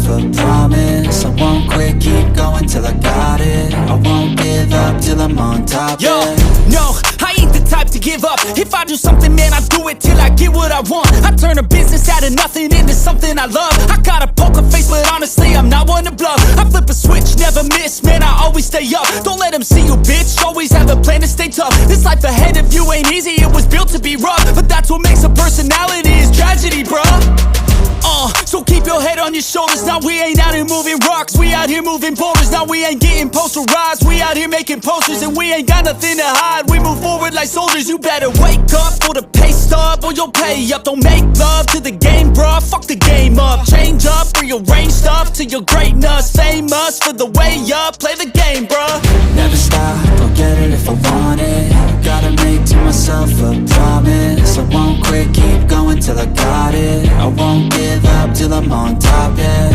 a promise. I won't quit, keep going till I got it. I won't give up till I'm on top. Yo, no, I ain't the type to give up. If I do something, man, I do it till I get what I want. I turn a business out of nothing into something I love. I got a poker face, but honestly, I'm not one to bluff. I flip a switch, never miss, man, I always stay up. Don't let them see you, bitch, always have a plan to stay tough. This life ahead of you ain't easy, it was built to be rough. But that's what makes a personality, is tragedy, bruh. So keep your head on your shoulders. Now we ain't out here moving rocks, we out here moving boulders. Now we ain't getting posterized, we out here making posters. And we ain't got nothing to hide, we move forward like soldiers. You better wake up for the pay stub, or you'll pay up. Don't make love to the game, bruh, fuck the game up. Change up, rearrange stuff to your greatness. Famous for the way up, play the game, bruh. Never stop, I'll get it if I want it. Gotta make to myself a promise. I won't quit, keep going till I got it. I won't give up till I'm on top, yeah.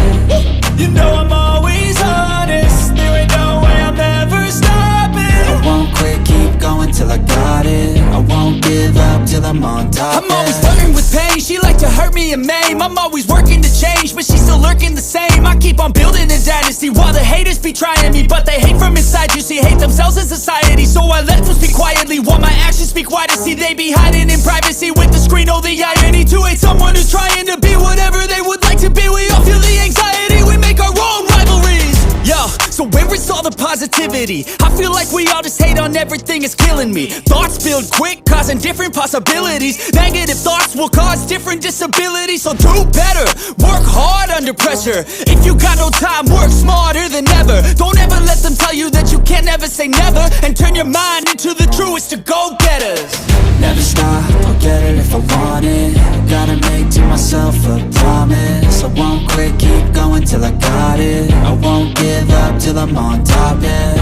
You know I'm always honest, there ain't no way I'm ever stopping. I won't quit, keep going till I got it. I won't give up till I'm on top, I'm always flirting with pain, she like to hurt me and maim. I'm always working to change, but she's still lurking the same. I keep on building a dynasty while the haters be trying me. But they hate from inside, you see, hate themselves in society. So I let them speak quietly while my actions speak wider. See, they be hiding in privacy with the screen. Oh, the irony to hate someone who's trying to be whatever they would like to be. We all feel the anxiety, we make our own rivalries. Yo, so where is all the positivity? I feel like we all just hate on everything, it's killing me. Thoughts build quick, causing different possibilities. Negative thoughts will cause different disabilities. So do better, work hard under pressure. If you got no time, work smarter than ever. Don't ever let them tell you that you can't never say never. And turn your mind into the truest to go-getters. Never stop, I'll get it if I want it. Gotta make to myself a promise. I won't quit, keep going till I got it. I won't give up till I'm on top, yeah.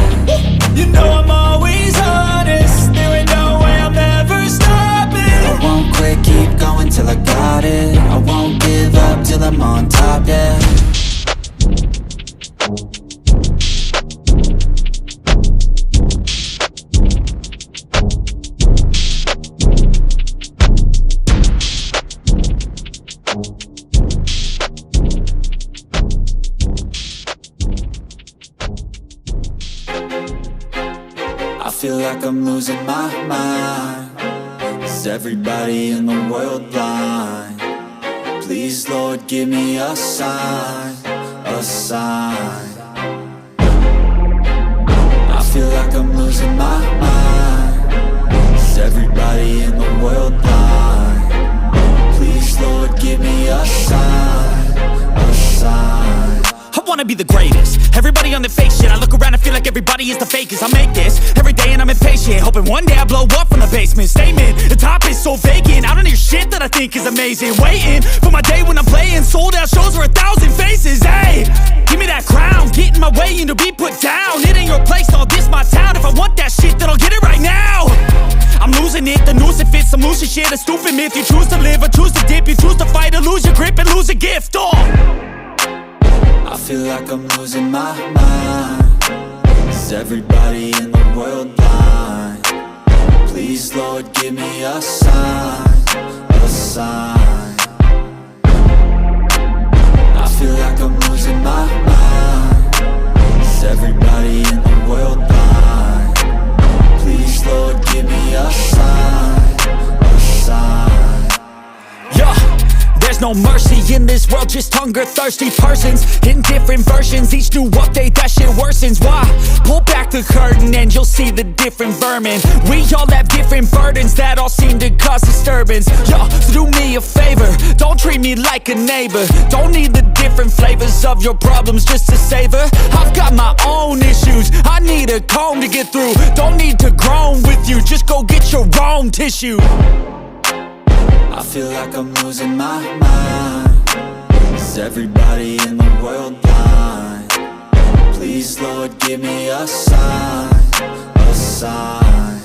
You know I'm always honest, there ain't no way I'm ever stopping. I won't quit, keep going till I got it. I won't give up till I'm on top, yeah. I feel like I'm losing my mind. Is everybody in the world blind? Please, Lord, give me a sign, a sign. I feel like I'm losing my mind. Is everybody in the world blind? Please, Lord, give me a sign, a sign. I wanna be the greatest. Everybody on the fake shit. I look around and feel like everybody is the fakest. I make this every day and I'm impatient, hoping one day I blow up from the basement. Statement, the top is so vacant. I don't hear shit that I think is amazing. Waiting for my day when I'm playing sold out shows for 1,000 faces. Hey, give me that crown, get in my way and to be put down. It ain't your place, no, this my town. If I want that shit, then I'll get it right now. I'm losing it, the noose it fits, some loose shit. A stupid myth, you choose to live or choose to dip. You choose to fight or lose your grip and lose a gift. I feel like I'm losing my mind. Is everybody in the world blind? Please, Lord, give me a sign, a sign. I feel like I'm losing my mind. Is everybody in the world blind? Please, Lord, give me a sign, a sign. Yeah. There's no mercy in this world, just hunger-thirsty persons in different versions. Each new update, that shit worsens. Why? Pull back the curtain and you'll see the different vermin. We all have different burdens that all seem to cause disturbance. Yo, so do me a favor, don't treat me like a neighbor. Don't need the different flavors of your problems just to savor. I've got my own issues, I need a comb to get through. Don't need to groan with you, just go get your own tissue. I feel like I'm losing my mind. Is everybody in the world blind? Please, Lord, give me a sign, a sign.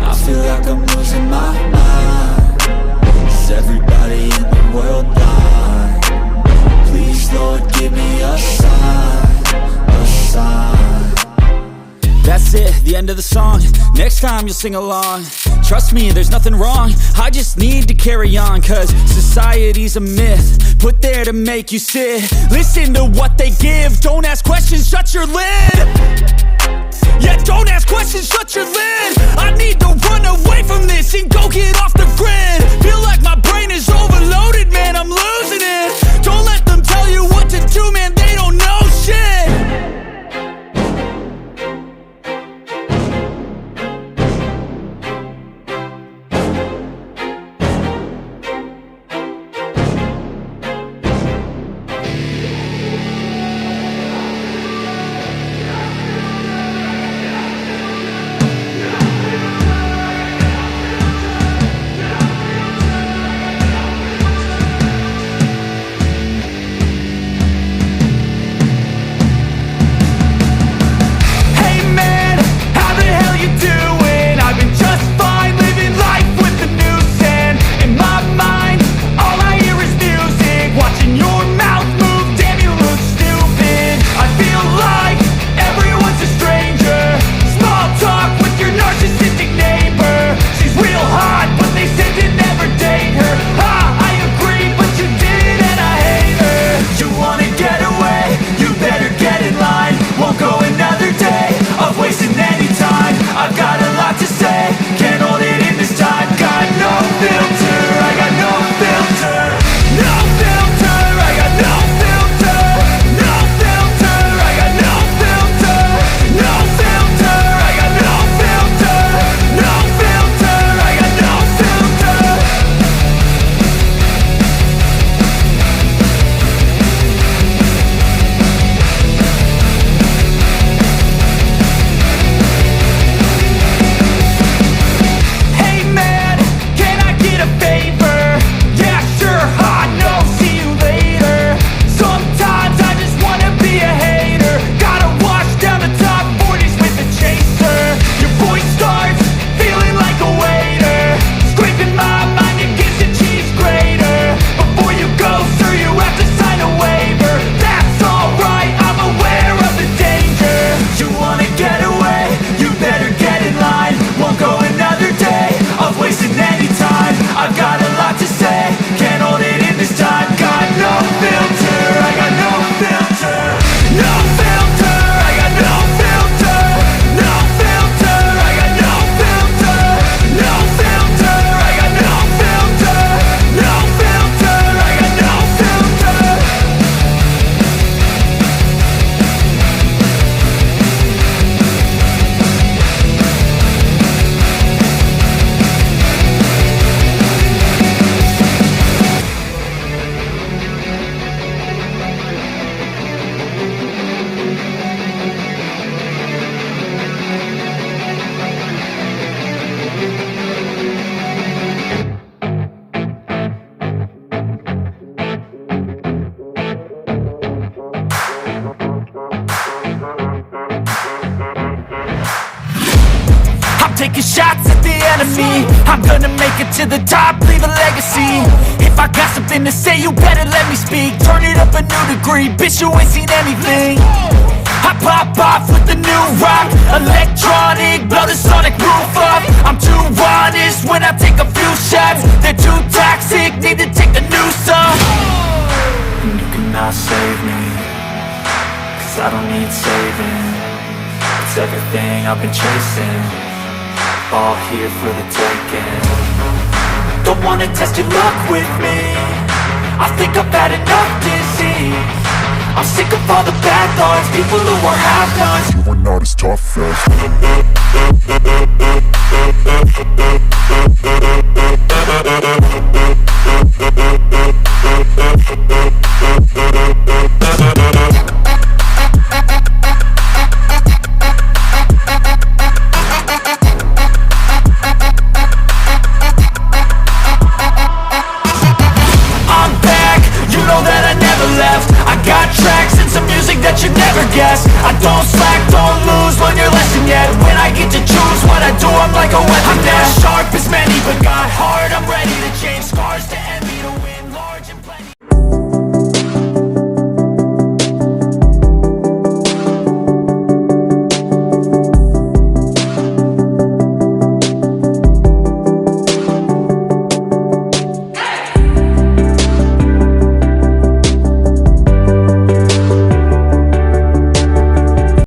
I feel like I'm losing my mind. Is everybody in the world blind? Please, Lord, give me a sign, a sign. That's it, the end end of the song. Next time you'll sing along. Trust me, there's nothing wrong. I just need to carry on, cause society's a myth put there to make you sit. Listen to what they give. Don't ask questions, shut your lid. Yeah, don't ask questions, shut your lid. I need to run away from this and go get off the grid. Feel like my brain is overloaded, man, I'm losing it. Don't let them tell you what to do, man, they don't know shit. taking shots at the enemy. I'm gonna make it to the top, leave a legacy. If I got something to say, you better let me speak. Turn it up a new degree, bitch, you ain't seen anything. I pop off with the new rock, electronic, blow the sonic roof up. I'm too honest when I take a few shots. They're too toxic, need to take the noose off. And you cannot save me, cause I don't need saving. It's everything I've been chasing, all here for the taking. Don't wanna test your luck with me, I think I've had enough disease. I'm sick of all the bad thoughts, people who are half-nots. You are not as tough as I'm back, you know that I never left. I got tracks and some music that you never guessed. I don't slack, don't lose, learn your lesson yet. When I get to choose what I do, I'm like a weapon. I'm not sharp as many, but got hard, I'm ready to change.